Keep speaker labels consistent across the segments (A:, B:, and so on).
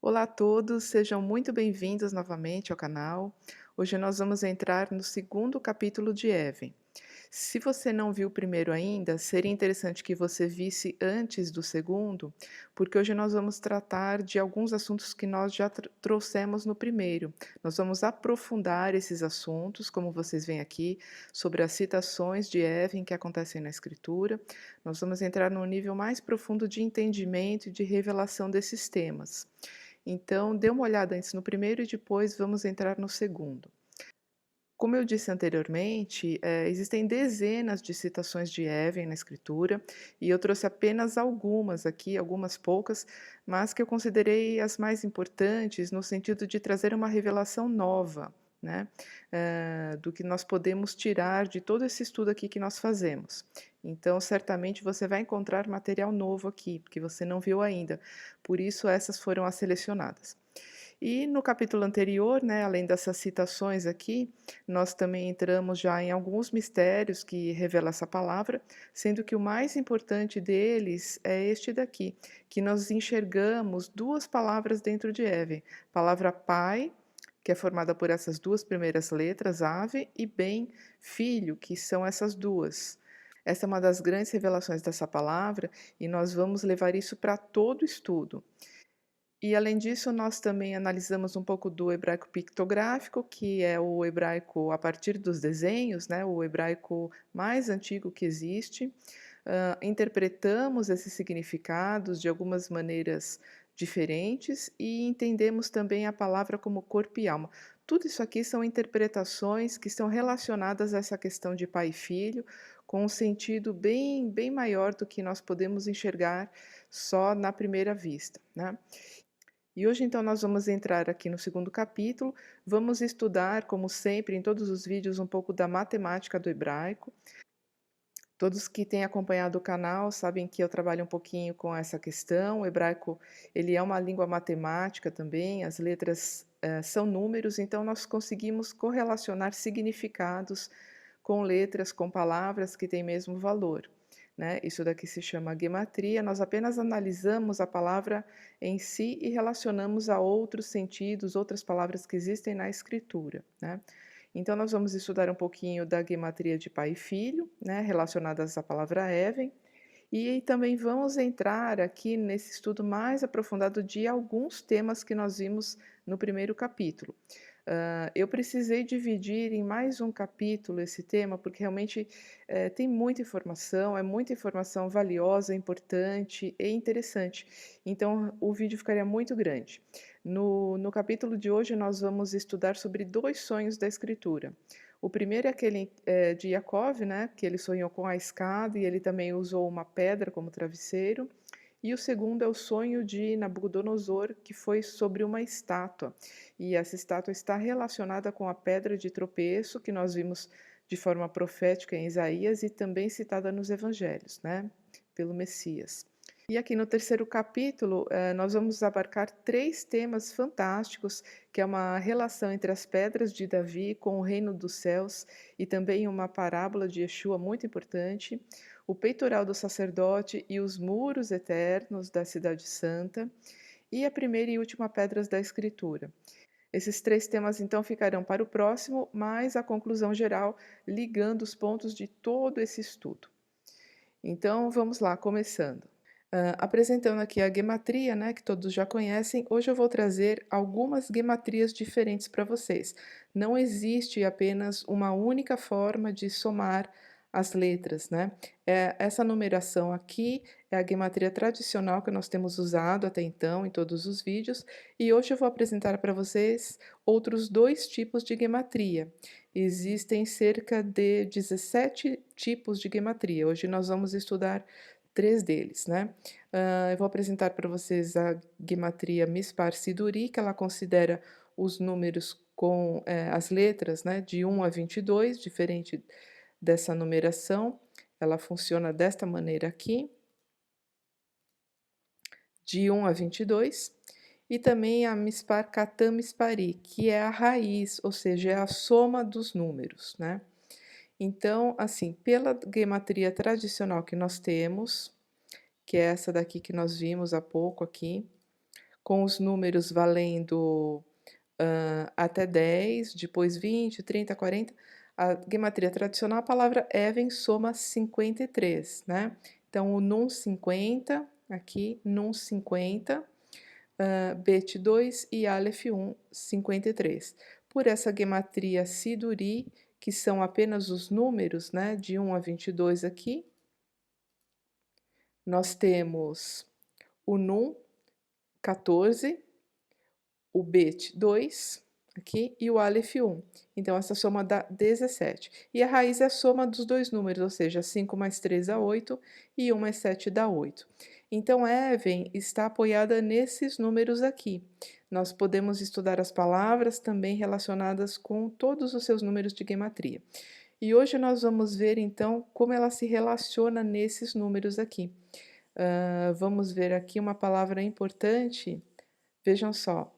A: Olá a todos, sejam muito bem-vindos novamente ao canal. Hoje nós vamos entrar no segundo capítulo de Even. Se você não viu o primeiro ainda, seria interessante que você visse antes do segundo, porque hoje nós vamos tratar de alguns assuntos que nós já trouxemos no primeiro. Nós vamos aprofundar esses assuntos, como vocês veem aqui, sobre as citações de Even que acontecem na Escritura. Nós vamos entrar num nível mais profundo de entendimento e de revelação desses temas. Então, dê uma olhada antes no primeiro e depois vamos entrar no segundo. Como eu disse anteriormente, existem dezenas de citações de Even na Escritura, e eu trouxe apenas algumas aqui, algumas poucas, mas que eu considerei as mais importantes no sentido de trazer uma revelação nova, né, do que nós podemos tirar de todo esse estudo aqui que nós fazemos. Então, certamente você vai encontrar material novo aqui, que você não viu ainda, por isso essas foram as selecionadas. E no capítulo anterior, né, além dessas citações aqui, nós também entramos já em alguns mistérios que revela essa palavra, sendo que o mais importante deles é este daqui, que nós enxergamos duas palavras dentro de Eve, palavra pai, que é formada por essas duas primeiras letras, ave, e bem, filho, que são essas duas. Essa é uma das grandes revelações dessa palavra e nós vamos levar isso para todo o estudo. E além disso, nós também analisamos um pouco do hebraico pictográfico, que é o hebraico a partir dos desenhos, né, o hebraico mais antigo que existe. Interpretamos esses significados de algumas maneiras diferentes e entendemos também a palavra como corpo e alma. Tudo isso aqui são interpretações que estão relacionadas a essa questão de pai e filho, com um sentido bem maior do que nós podemos enxergar só na primeira vista, né? E hoje, então, nós vamos entrar aqui no segundo capítulo, vamos estudar, como sempre, em todos os vídeos, um pouco da matemática do hebraico. Todos que têm acompanhado o canal sabem que eu trabalho um pouquinho com essa questão. O hebraico, ele é uma língua matemática também, as letras são números, então nós conseguimos correlacionar significados com letras, com palavras que têm mesmo valor, né? Isso daqui se chama gematria, nós apenas analisamos a palavra em si e relacionamos a outros sentidos, outras palavras que existem na escritura, né? Então, nós vamos estudar um pouquinho da gematria de pai e filho, né, relacionadas à palavra Even, e também vamos entrar aqui nesse estudo mais aprofundado de alguns temas que nós vimos no primeiro capítulo. Eu precisei dividir em mais um capítulo esse tema, porque realmente tem muita informação valiosa, importante e interessante. Então, o vídeo ficaria muito grande. No capítulo de hoje, nós vamos estudar sobre dois sonhos da Escritura. O primeiro é aquele de Yaakov, né, que ele sonhou com a escada e ele também usou uma pedra como travesseiro. E o segundo é o sonho de Nabucodonosor, que foi sobre uma estátua. E essa estátua está relacionada com a pedra de tropeço, que nós vimos de forma profética em Isaías e também citada nos evangelhos, né, pelo Messias. E aqui no terceiro capítulo, nós vamos abarcar três temas fantásticos, que é uma relação entre as pedras de Davi com o reino dos céus e também uma parábola de Yeshua muito importante, o peitoral do sacerdote e os muros eternos da cidade santa, e a primeira e última pedras da escritura. Esses três temas então ficarão para o próximo, mais a conclusão geral, ligando os pontos de todo esse estudo. Então, vamos lá, começando. Apresentando aqui a gematria, né, que todos já conhecem, hoje eu vou trazer algumas gematrias diferentes para vocês. Não existe apenas uma única forma de somar as letras, né? Essa numeração aqui é a gematria tradicional que nós temos usado até então em todos os vídeos, e hoje eu vou apresentar para vocês outros dois tipos de gematria. Existem cerca de 17 tipos de gematria. Hoje nós vamos estudar três deles, né? Eu vou apresentar para vocês a gematria Mispar Siduri, que ela considera os números com as letras, né, de 1 a 22, diferente dessa numeração. Ela funciona desta maneira aqui, de 1 a 22. E também a Mispar Katam Mispari, que é a raiz, ou seja, é a soma dos números, né? Então, assim, pela gematria tradicional que nós temos, que é essa daqui que nós vimos há pouco aqui, com os números valendo até 10, depois 20, 30, 40. A gematria tradicional, a palavra Even soma 53, né. Então o Nun 50, aqui, Nun 50, Bet 2 e Aleph 1, 53. Por essa gematria Siduri, que são apenas os números, né, de 1 a 22 aqui, nós temos o Nun 14, o Bet 2 aqui e o Aleph 1. Então essa soma dá 17. E a raiz é a soma dos dois números, ou seja, 5 mais 3 dá 8 e 1 mais 7 dá 8. Então Even está apoiada nesses números aqui. Nós podemos estudar as palavras também relacionadas com todos os seus números de gematria. E hoje nós vamos ver então como ela se relaciona nesses números aqui. Vamos ver aqui uma palavra importante. Vejam só,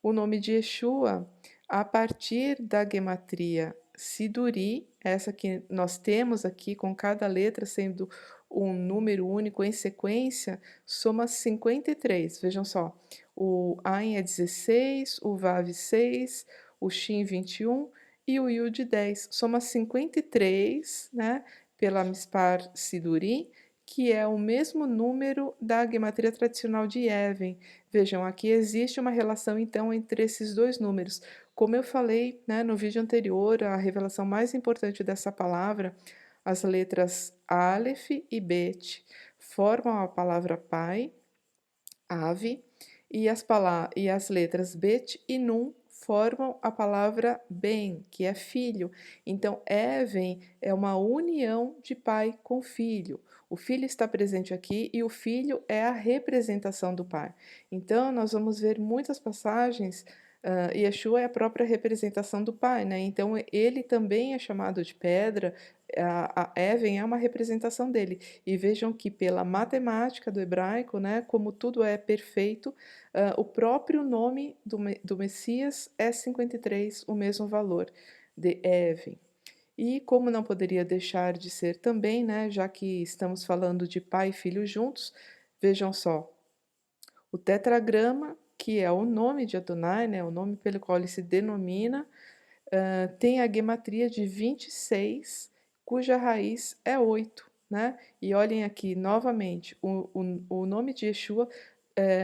A: o nome de Yeshua, a partir da gematria Siduri, essa que nós temos aqui, com cada letra sendo um número único em sequência, soma 53. Vejam só, o Ain é 16, o Vav 6, o Shin 21 e o Yud 10. Soma 53, né, pela Mispar Siduri, que é o mesmo número da gematria tradicional de Even. Vejam, aqui existe uma relação então entre esses dois números. Como eu falei, né, no vídeo anterior, a revelação mais importante dessa palavra, as letras Aleph e Bet formam a palavra pai, ave, e as letras Bet e Nun formam a palavra ben, que é filho. Então, Even é uma união de pai com filho. O filho está presente aqui e o filho é a representação do pai. Então, nós vamos ver muitas passagens. Yeshua é a própria representação do pai, né? Então, ele também é chamado de pedra. A Even é uma representação dele. E vejam que pela matemática do hebraico, né, como tudo é perfeito, o próprio nome do Messias é 53, o mesmo valor de Even. E como não poderia deixar de ser também, né, já que estamos falando de pai e filho juntos, vejam só, o tetragrama, que é o nome de Adonai, né, o nome pelo qual ele se denomina, tem a gematria de 26, cuja raiz é 8, né? E olhem aqui novamente, o nome de Yeshua,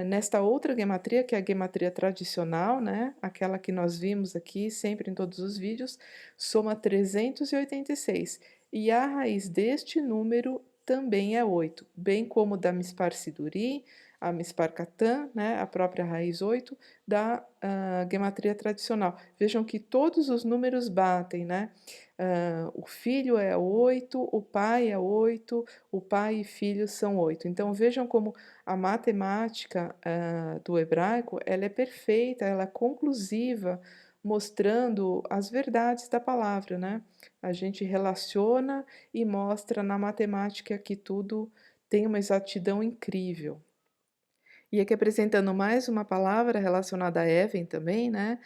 A: nesta outra gematria, que é a gematria tradicional, né? Aquela que nós vimos aqui sempre em todos os vídeos, soma 386. E a raiz deste número também é 8, bem como da Mispar Siduri, a Mispar Catan, né? A própria raiz 8, da gematria tradicional. Vejam que todos os números batem, né? O filho é 8, o pai é 8, o pai e filho são 8. Então vejam como a matemática do hebraico ela é perfeita, ela é conclusiva, mostrando as verdades da palavra, né? A gente relaciona e mostra na matemática que tudo tem uma exatidão incrível. E aqui apresentando mais uma palavra relacionada a Even também, né,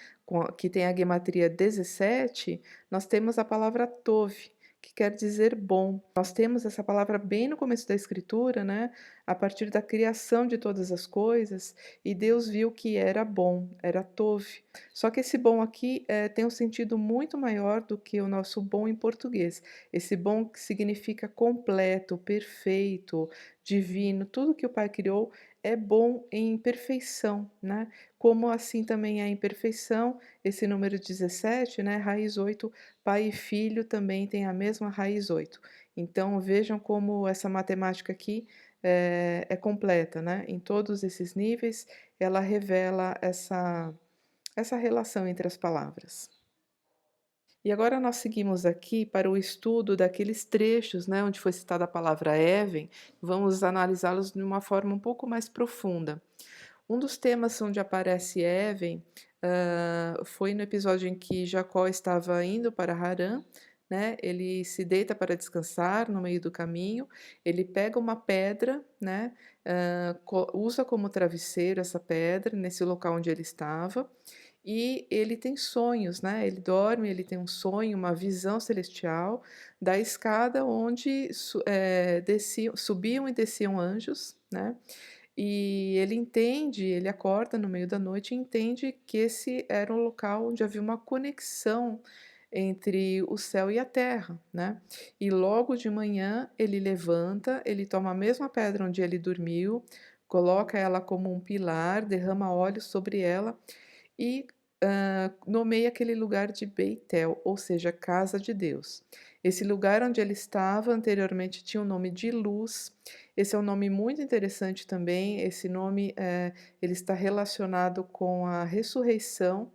A: que tem a gematria 17, nós temos a palavra Tov, que quer dizer bom. Nós temos essa palavra bem no começo da escritura, né, a partir da criação de todas as coisas, e Deus viu que era bom, era Tov. Só que esse bom aqui tem um sentido muito maior do que o nosso bom em português. Esse bom que significa completo, perfeito, divino, tudo que o Pai criou é bom em perfeição, né? Como assim também é imperfeição, esse número 17, né? Raiz 8, pai e filho também tem a mesma raiz 8. Então vejam como essa matemática aqui é completa, né? Em todos esses níveis, ela revela essa relação entre as palavras. E agora nós seguimos aqui para o estudo daqueles trechos, né, onde foi citada a palavra Even, vamos analisá-los de uma forma um pouco mais profunda. Um dos temas onde aparece Even foi no episódio em que Jacó estava indo para Harã, né, ele se deita para descansar no meio do caminho, ele pega uma pedra, né, usa como travesseiro essa pedra nesse local onde ele estava, e ele tem sonhos, né? Ele dorme, ele tem um sonho, uma visão celestial da escada onde subiam e desciam anjos, né? E ele entende, ele acorda no meio da noite e entende que esse era um local onde havia uma conexão entre o céu e a terra, né. E logo de manhã ele levanta, ele toma a mesma pedra onde ele dormiu, coloca ela como um pilar, derrama óleo sobre ela e, nomeia aquele lugar de Beitel, ou seja, casa de Deus. Esse lugar onde ele estava anteriormente tinha o nome de Luz. Esse é um nome muito interessante também, esse nome, ele está relacionado com a ressurreição.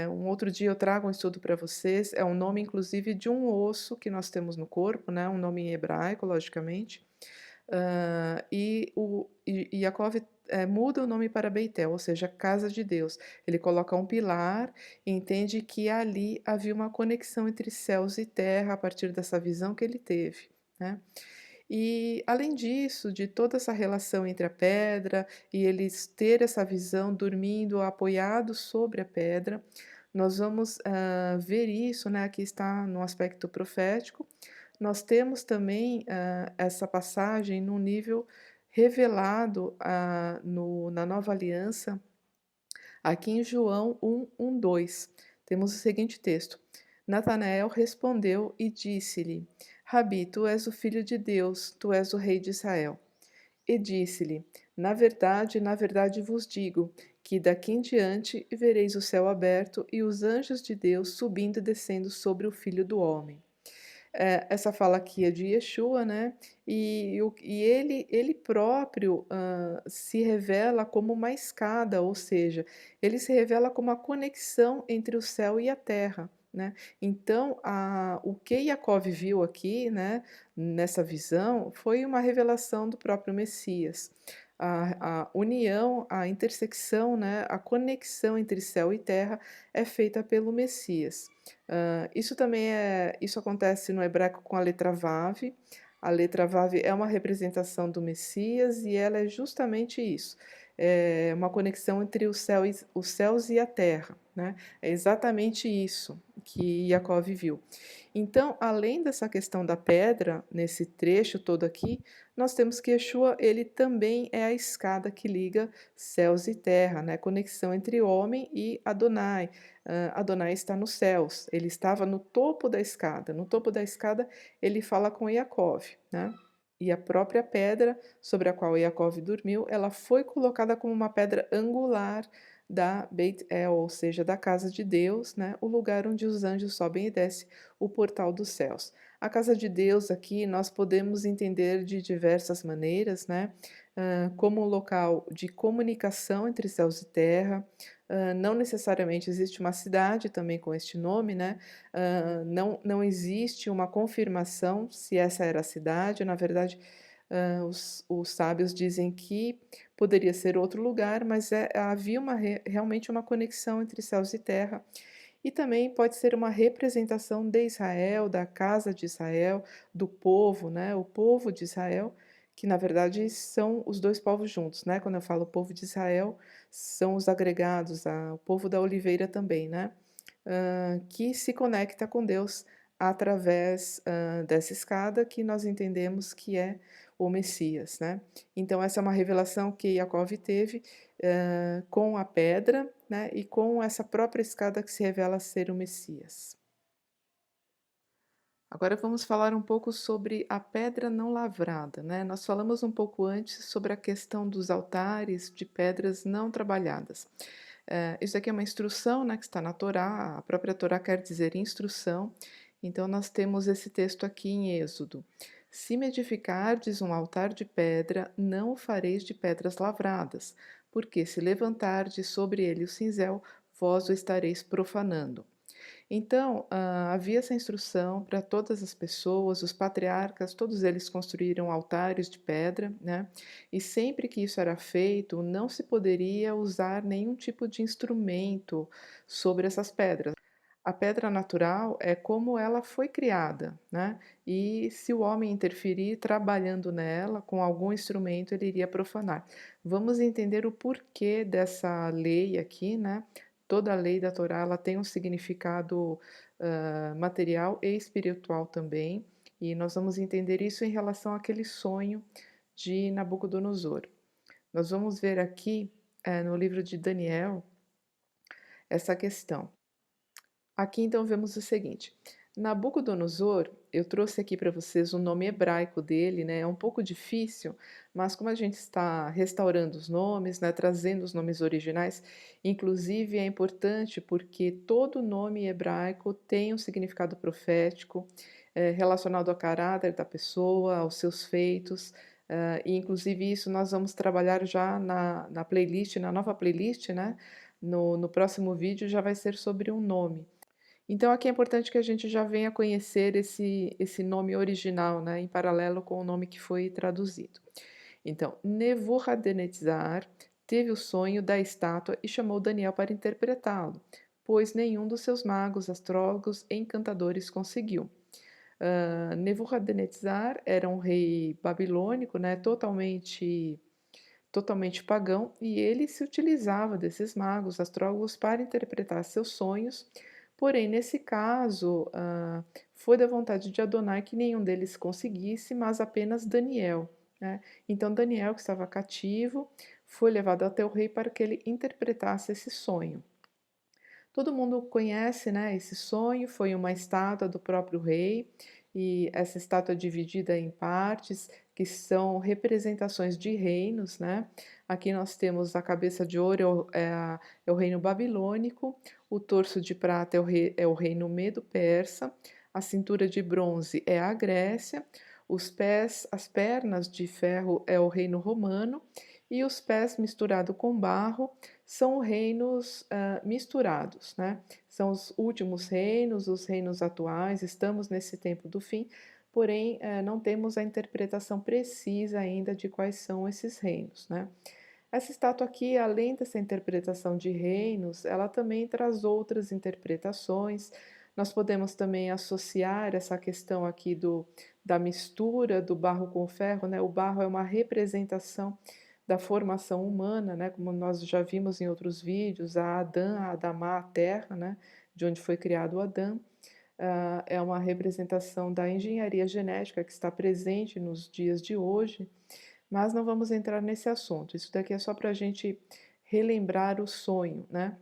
A: Um outro dia eu trago um estudo para vocês, é um nome inclusive de um osso que nós temos no corpo, né, um nome em hebraico, logicamente. E Yaakov, muda o nome para Beitel, ou seja, casa de Deus. Ele coloca um pilar e entende que ali havia uma conexão entre céus e terra a partir dessa visão que ele teve, né. E além disso, de toda essa relação entre a pedra e eles ter essa visão dormindo apoiados sobre a pedra, nós vamos, ver isso, né, aqui está no aspecto profético. Nós temos também, essa passagem num nível revelado, na Nova Aliança, aqui em João 1:2. Temos o seguinte texto: Natanael respondeu e disse-lhe: Rabi, tu és o filho de Deus, tu és o rei de Israel. E disse-lhe: na verdade vos digo, que daqui em diante vereis o céu aberto e os anjos de Deus subindo e descendo sobre o Filho do homem. Essa fala aqui é de Yeshua, né, e ele próprio, se revela como uma escada, ou seja, ele se revela como a conexão entre o céu e a terra, né. Então o que Yaakov viu aqui, né, nessa visão, foi uma revelação do próprio Messias. A união, a intersecção, né, a conexão entre céu e terra é feita pelo Messias. Isso acontece no hebraico com a letra Vav. A letra Vav é uma representação do Messias e ela é justamente isso, é uma conexão entre os céus e a terra, né. É exatamente isso que Jacó viu. Então, além dessa questão da pedra, nesse trecho todo aqui, nós temos que Yeshua, ele também é a escada que liga céus e terra, né, conexão entre homem e Adonai. Adonai está nos céus, ele estava no topo da escada. No topo da escada, ele fala com Iacove, né? E a própria pedra sobre a qual Iacove dormiu, ela foi colocada como uma pedra angular da Beit El, ou seja, da casa de Deus, né? O lugar onde os anjos sobem e descem, o portal dos céus. A casa de Deus aqui nós podemos entender de diversas maneiras, né? Como um local de comunicação entre céus e terra. Não necessariamente existe uma cidade também com este nome, né? Não existe uma confirmação se essa era a cidade. Na verdade, os sábios dizem que poderia ser outro lugar, mas havia realmente uma conexão entre céus e terra. E também pode ser uma representação de Israel, da casa de Israel, do povo, né? O povo de Israel, que na verdade são os dois povos juntos, né? Quando eu falo povo de Israel, são os agregados, o povo da oliveira também, né? Que se conecta com Deus através, dessa escada que nós entendemos que é o Messias, né. Então essa é uma revelação que Jacov teve, com a pedra, né, e com essa própria escada que se revela ser o Messias. Agora vamos falar um pouco sobre a pedra não lavrada, né. Nós falamos um pouco antes sobre a questão dos altares de pedras não trabalhadas. Isso aqui é uma instrução, né, que está na Torá, a própria Torá quer dizer instrução, então nós temos esse texto aqui em Êxodo: "Se me edificardes um altar de pedra, não o fareis de pedras lavradas, porque se levantardes sobre ele o cinzel, vós o estareis profanando". Então, havia essa instrução para todas as pessoas, os patriarcas, todos eles construíram altares de pedra, né? E sempre que isso era feito, não se poderia usar nenhum tipo de instrumento sobre essas pedras. A pedra natural é como ela foi criada, né? E se o homem interferir trabalhando nela com algum instrumento, ele iria profanar. Vamos entender o porquê dessa lei aqui, né? Toda a lei da Torá, ela tem um significado, material e espiritual também, e nós vamos entender isso em relação àquele sonho de Nabucodonosor. Nós vamos ver aqui, no livro de Daniel, essa questão. Aqui então vemos o seguinte: Nabucodonosor, eu trouxe aqui para vocês o nome hebraico dele, né? É um pouco difícil, mas como a gente está restaurando os nomes, né, trazendo os nomes originais, inclusive é importante porque todo nome hebraico tem um significado profético, relacionado ao caráter da pessoa, aos seus feitos, e inclusive isso nós vamos trabalhar já na playlist, na nova playlist, né? No próximo vídeo já vai ser sobre um nome. Então aqui é importante que a gente já venha conhecer esse nome original, né, em paralelo com o nome que foi traduzido. Então, Nebuchadnezzar teve o sonho da estátua e chamou Daniel para interpretá-lo, pois nenhum dos seus magos, astrólogos e encantadores conseguiu. Nebuchadnezzar era um rei babilônico, né, totalmente pagão, e ele se utilizava desses magos, astrólogos, para interpretar seus sonhos. Porém, nesse caso, foi da vontade de Adonai que nenhum deles conseguisse, mas apenas Daniel, né? Então, Daniel, que estava cativo, foi levado até o rei para que ele interpretasse esse sonho. Todo mundo conhece, né, esse sonho, foi uma estátua do próprio rei, e essa estátua é dividida em partes, que são representações de reinos, né? Aqui nós temos a cabeça de ouro, é o reino babilônico, o torso de prata é o reino medo-persa, a cintura de bronze é a Grécia, os pés, as pernas de ferro é o reino romano, e os pés misturado com barro são reinos misturados, né? São os últimos reinos, os reinos atuais, estamos nesse tempo do fim, porém não temos a interpretação precisa ainda de quais são esses reinos, né? Essa estátua aqui, além dessa interpretação de reinos, ela também traz outras interpretações. Nós podemos também associar essa questão aqui da mistura do barro com o ferro, né? O barro é uma representação da formação humana, né? Como nós já vimos em outros vídeos, a Adã, a Adamá, a terra, né? De onde foi criado o Adão. É uma representação da engenharia genética que está presente nos dias de hoje, mas não vamos entrar nesse assunto. Isso daqui é só para a gente relembrar o sonho, né?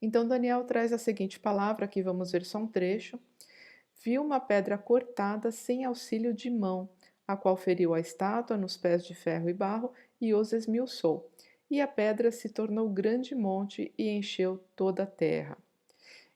A: Então, Daniel traz a seguinte palavra, aqui vamos ver só um trecho. Viu uma pedra cortada sem auxílio de mão, a qual feriu a estátua nos pés de ferro e barro e os esmiuçou. E a pedra se tornou grande monte e encheu toda a terra.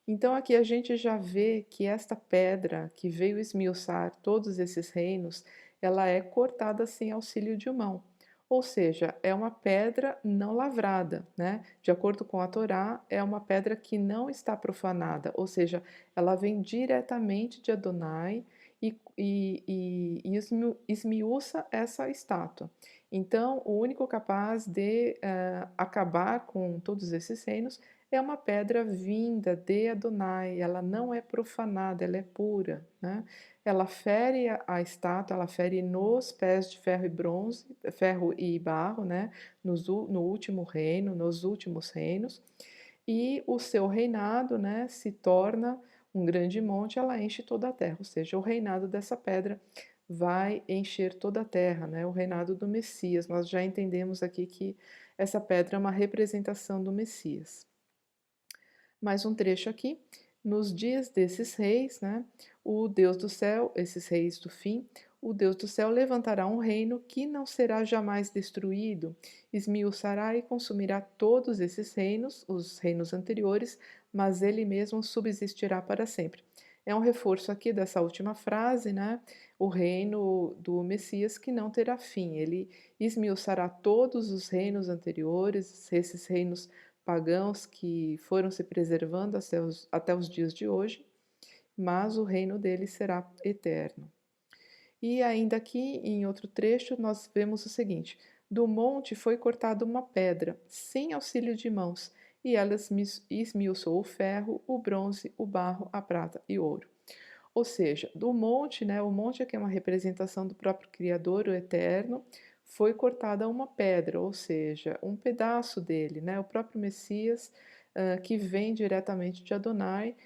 A: Então aqui a gente já vê que esta pedra que veio esmiuçar todos esses reinos, ela é cortada sem auxílio de mão. Ou seja, é uma pedra não lavrada, né? De acordo com a Torá, é uma pedra que não está profanada, ou seja, ela vem diretamente de Adonai e esmiuça essa estátua. Então, o único capaz de acabar com todos esses reinos é uma pedra vinda de Adonai, ela não é profanada, ela é pura, né? Ela fere a estátua, ela fere nos pés de ferro e bronze, ferro e barro, né? No último reino, nos últimos reinos, e o seu reinado, né, se torna um grande monte, ela enche toda a terra, ou seja, o reinado dessa pedra vai encher toda a terra, né? O reinado do Messias. Nós já entendemos aqui que essa pedra é uma representação do Messias. Mais um trecho aqui. Nos dias desses reis, né, o Deus do céu, esses reis do fim, o Deus do céu levantará um reino que não será jamais destruído, esmiuçará e consumirá todos esses reinos, os reinos anteriores, mas ele mesmo subsistirá para sempre. É um reforço aqui dessa última frase, né? O reino do Messias que não terá fim. Ele esmiuçará todos os reinos anteriores, esses reinos pagãos que foram se preservando até os dias de hoje, mas o reino dele será eterno. E ainda aqui, em outro trecho, nós vemos o seguinte: do monte foi cortada uma pedra, sem auxílio de mãos, e ela esmiuçou o ferro, o bronze, o barro, a prata e o ouro. Ou seja, do monte, né, o monte aqui é uma representação do próprio Criador, o Eterno, foi cortada uma pedra, ou seja, um pedaço dele, né, o próprio Messias, que vem diretamente de Adonai,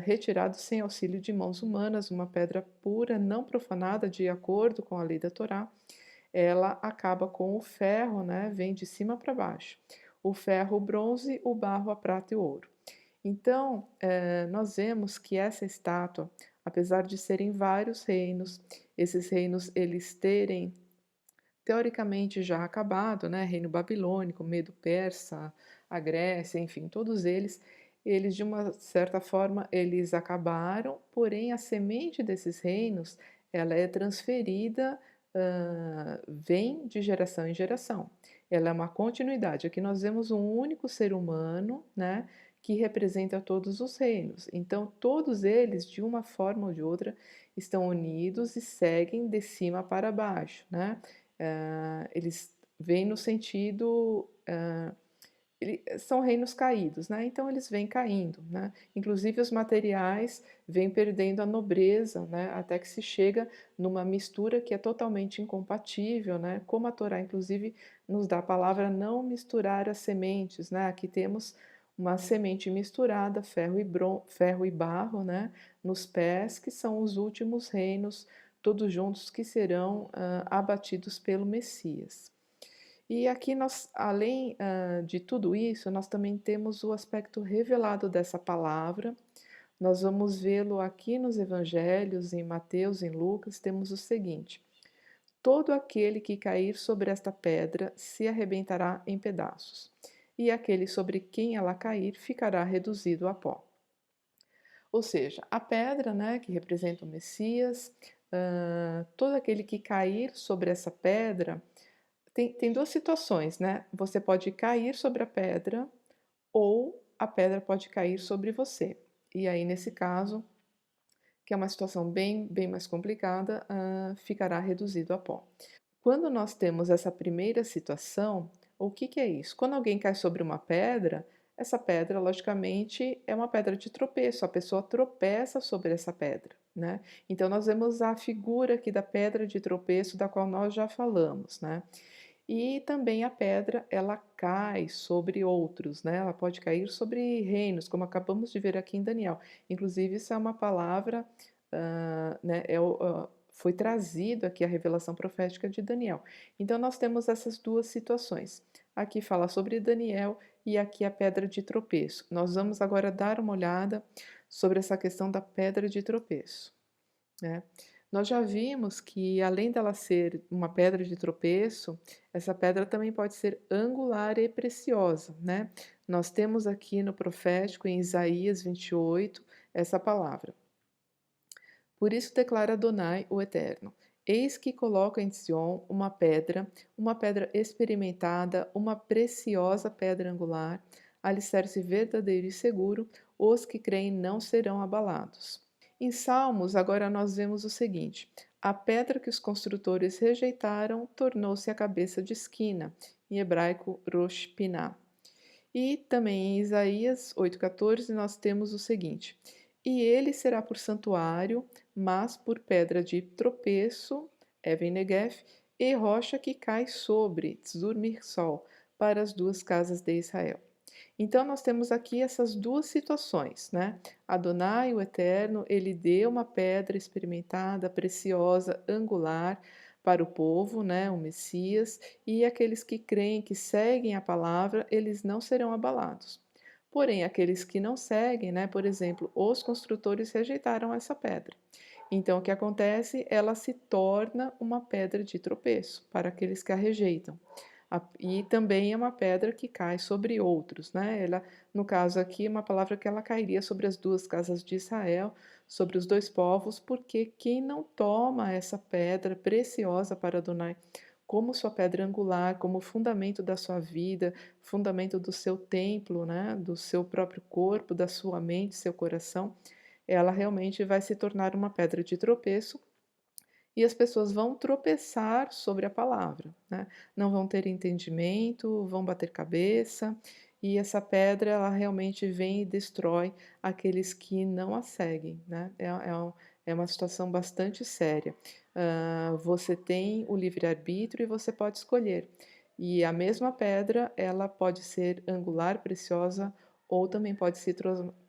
A: retirado sem auxílio de mãos humanas, uma pedra pura, não profanada, de acordo com a lei da Torá. ela acaba com o ferro, né, vem de cima para baixo. O ferro, o bronze, o barro, a prata e o ouro. Então, nós vemos que essa estátua, apesar de serem vários reinos, esses reinos eles terem teoricamente já acabado, né, reino babilônico, Medo-Persa, a Grécia, enfim, todos eles de uma certa forma eles acabaram, porém a semente desses reinos, ela é transferida, vem de geração em geração. Ela é uma continuidade. Aqui nós vemos um único ser humano, né, que representa todos os reinos. Então todos eles, de uma forma ou de outra, estão unidos e seguem de cima para baixo, né. Eles vêm no sentido, são reinos caídos, né? Então eles vêm caindo, né? Inclusive os materiais vêm perdendo a nobreza, né? Até que se chega numa mistura que é totalmente incompatível, né? Como a Torá, inclusive, nos dá a palavra não misturar as sementes, né? Aqui temos uma semente misturada, ferro e barro, né? Nos pés, que são os últimos reinos, todos juntos, que serão abatidos pelo Messias. E aqui nós, além, de tudo isso, nós também temos o aspecto revelado dessa palavra. Nós vamos vê-lo aqui nos evangelhos, em Mateus, em Lucas, temos o seguinte: todo aquele que cair sobre esta pedra se arrebentará em pedaços, e aquele sobre quem ela cair ficará reduzido a pó. Ou seja, a pedra, né, que representa o Messias, todo aquele que cair sobre essa pedra, tem duas situações, né? Você pode cair sobre a pedra ou a pedra pode cair sobre você. E aí, nesse caso, que é uma situação bem mais complicada, ficará reduzido a pó. Quando nós temos essa primeira situação, o que que é isso? Quando alguém cai sobre uma pedra, essa pedra, logicamente, é uma pedra de tropeço, a pessoa tropeça sobre essa pedra, né? Então, nós vemos a figura aqui da pedra de tropeço, da qual nós já falamos, né? E também a pedra, ela cai sobre outros, né? Ela pode cair sobre reinos, como acabamos de ver aqui em Daniel. Inclusive, isso é uma palavra, né? Foi trazido aqui a revelação profética de Daniel. Então, nós temos essas duas situações. Aqui fala sobre Daniel e aqui a pedra de tropeço. Nós vamos agora dar uma olhada sobre essa questão da pedra de tropeço, né? Nós já vimos que, além dela ser uma pedra de tropeço, essa pedra também pode ser angular e preciosa, né? Nós temos aqui no profético, em Isaías 28, essa palavra. Por isso declara Adonai, o Eterno: Eis que coloca em Sion uma pedra experimentada, uma preciosa pedra angular, alicerce verdadeiro e seguro, os que creem não serão abalados. Em Salmos, agora nós vemos o seguinte: a pedra que os construtores rejeitaram tornou-se a cabeça de esquina, em hebraico Rosh Pinah. E também em Isaías 8,14 nós temos o seguinte: e ele será por santuário, mas por pedra de tropeço, Even Negef, e rocha que cai sobre, Tzur Mirsol, para as duas casas de Israel. Então nós temos aqui essas duas situações, né? Adonai, o Eterno, ele deu uma pedra experimentada, preciosa, angular para o povo, né, o Messias, e aqueles que creem, que seguem a palavra, eles não serão abalados. Porém, aqueles que não seguem, né, por exemplo, os construtores rejeitaram essa pedra. Então, o que acontece? Ela se torna uma pedra de tropeço para aqueles que a rejeitam. E também é uma pedra que cai sobre outros, né? Ela, no caso aqui, é uma palavra que ela cairia sobre as duas casas de Israel, sobre os dois povos, porque quem não toma essa pedra preciosa para Adonai como sua pedra angular, como fundamento da sua vida, fundamento do seu templo, né? Do seu próprio corpo, da sua mente, seu coração, ela realmente vai se tornar uma pedra de tropeço e as pessoas vão tropeçar sobre a palavra, né? Não vão ter entendimento, vão bater cabeça, e essa pedra ela realmente vem e destrói aqueles que não a seguem, né? É uma situação bastante séria. Você tem o livre-arbítrio e você pode escolher. E a mesma pedra, ela pode ser angular, preciosa, ou também pode se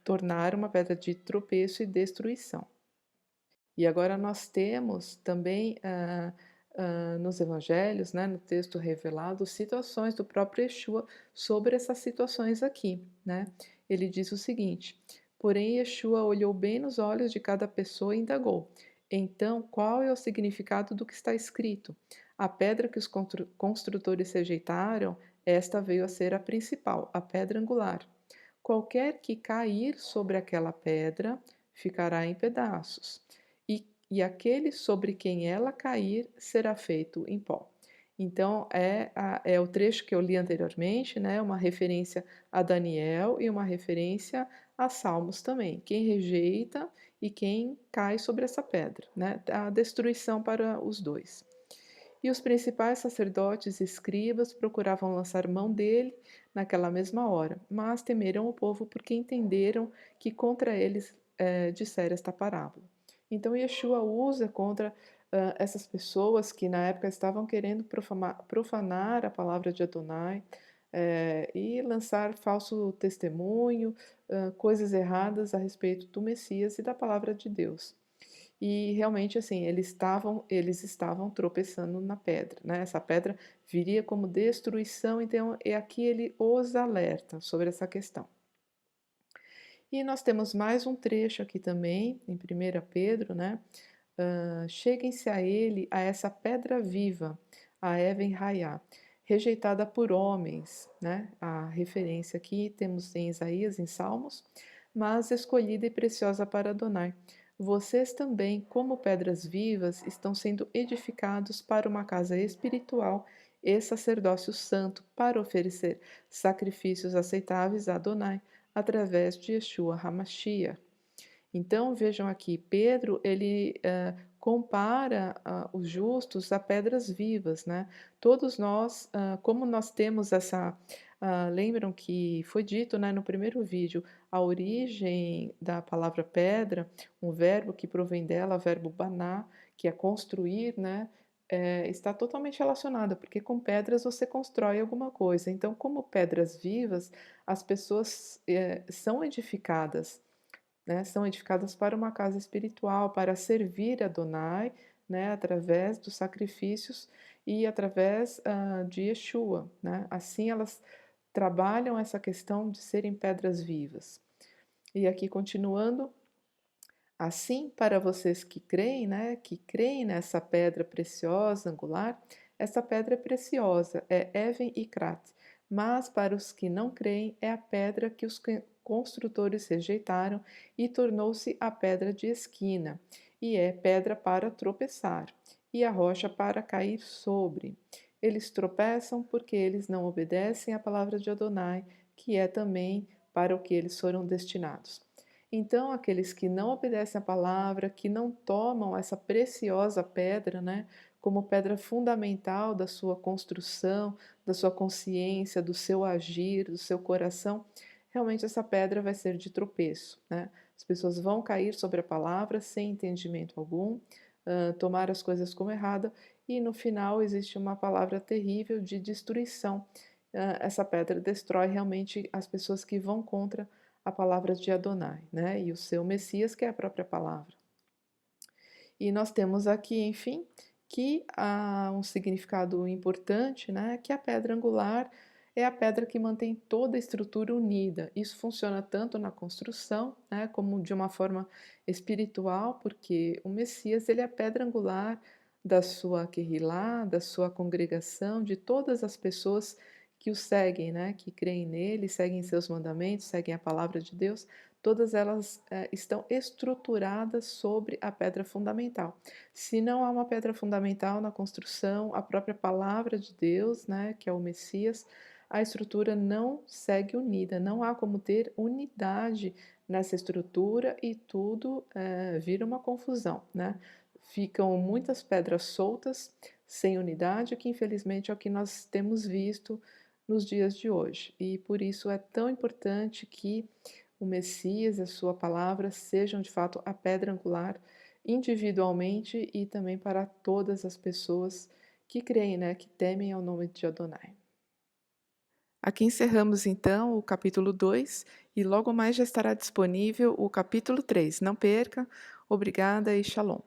A: tornar uma pedra de tropeço e destruição. E agora nós temos também nos evangelhos, né, no texto revelado, situações do próprio Yeshua sobre essas situações aqui, né. Ele diz o seguinte: "Porém Yeshua olhou bem nos olhos de cada pessoa e indagou: Então, qual é o significado do que está escrito? A pedra que os construtores rejeitaram, esta veio a ser a principal, a pedra angular. Qualquer que cair sobre aquela pedra ficará em pedaços, e aquele sobre quem ela cair será feito em pó." Então, é o trecho que eu li anteriormente, né? Uma referência a Daniel e uma referência a Salmos também. Quem rejeita e quem cai sobre essa pedra, né? A destruição para os dois. E os principais sacerdotes e escribas procuravam lançar mão dele naquela mesma hora, mas temeram o povo porque entenderam que contra eles dissera esta parábola. Então Yeshua usa contra essas pessoas que na época estavam querendo profanar a palavra de Adonai e lançar falso testemunho, coisas erradas a respeito do Messias e da palavra de Deus. E realmente, assim, eles estavam tropeçando na pedra, né? Essa pedra viria como destruição, então é aqui ele os alerta sobre essa questão. E nós temos mais um trecho aqui também, em 1 Pedro, né? Cheguem-se a ele, a essa pedra viva, a Even Raiá, rejeitada por homens, né? A referência aqui temos em Isaías, em Salmos, mas escolhida e preciosa para Adonai. Vocês também, como pedras vivas, estão sendo edificados para uma casa espiritual e sacerdócio santo, para oferecer sacrifícios aceitáveis a Adonai, através de Yeshua HaMashiach. Então, vejam aqui, Pedro, ele compara os justos a pedras vivas, né? Todos nós, como nós temos essa... lembram que foi dito, né, no primeiro vídeo, a origem da palavra pedra, um verbo que provém dela, o verbo baná, que é construir, né? Está totalmente relacionada, porque com pedras você constrói alguma coisa. Então, como pedras vivas, as pessoas são edificadas, né, são edificadas para uma casa espiritual, para servir a Adonai, né, através dos sacrifícios e através de Yeshua, né? Assim elas trabalham essa questão de serem pedras vivas. E aqui continuando, assim para vocês que creem, né, que creem nessa pedra preciosa, angular, essa pedra é preciosa, é Even Ikrat, mas para os que não creem é a pedra que os construtores rejeitaram e tornou-se a pedra de esquina, e é pedra para tropeçar, e a rocha para cair sobre. Eles tropeçam porque eles não obedecem à palavra de Adonai, que é também para o que eles foram destinados. Então, aqueles que não obedecem à palavra, que não tomam essa preciosa pedra, né, como pedra fundamental da sua construção, da sua consciência, do seu agir, do seu coração, realmente essa pedra vai ser de tropeço, né? As pessoas vão cair sobre a palavra sem entendimento algum, tomar as coisas como errada, e no final existe uma palavra terrível de destruição. Essa pedra destrói realmente as pessoas que vão contra a palavra de Adonai, né? E o seu Messias, que é a própria palavra. E nós temos aqui, enfim, que há um significado importante, né? Que a pedra angular é a pedra que mantém toda a estrutura unida. Isso funciona tanto na construção, né, como de uma forma espiritual, porque o Messias ele é a pedra angular da sua Querrilá, da sua congregação, de todas as pessoas que o seguem, né, que creem nele, seguem seus mandamentos, seguem a palavra de Deus. Todas elas estão estruturadas sobre a pedra fundamental. Se não há uma pedra fundamental na construção, a própria palavra de Deus, né, que é o Messias, a estrutura não segue unida, não há como ter unidade nessa estrutura e tudo vira uma confusão, né? Ficam muitas pedras soltas, sem unidade, que infelizmente é o que nós temos visto nos dias de hoje. E por isso é tão importante que o Messias e a sua palavra sejam de fato a pedra angular individualmente e também para todas as pessoas que creem, né, que temem ao nome de Adonai. Aqui encerramos então o capítulo 2 e logo mais já estará disponível o capítulo 3. Não perca. Obrigada e shalom.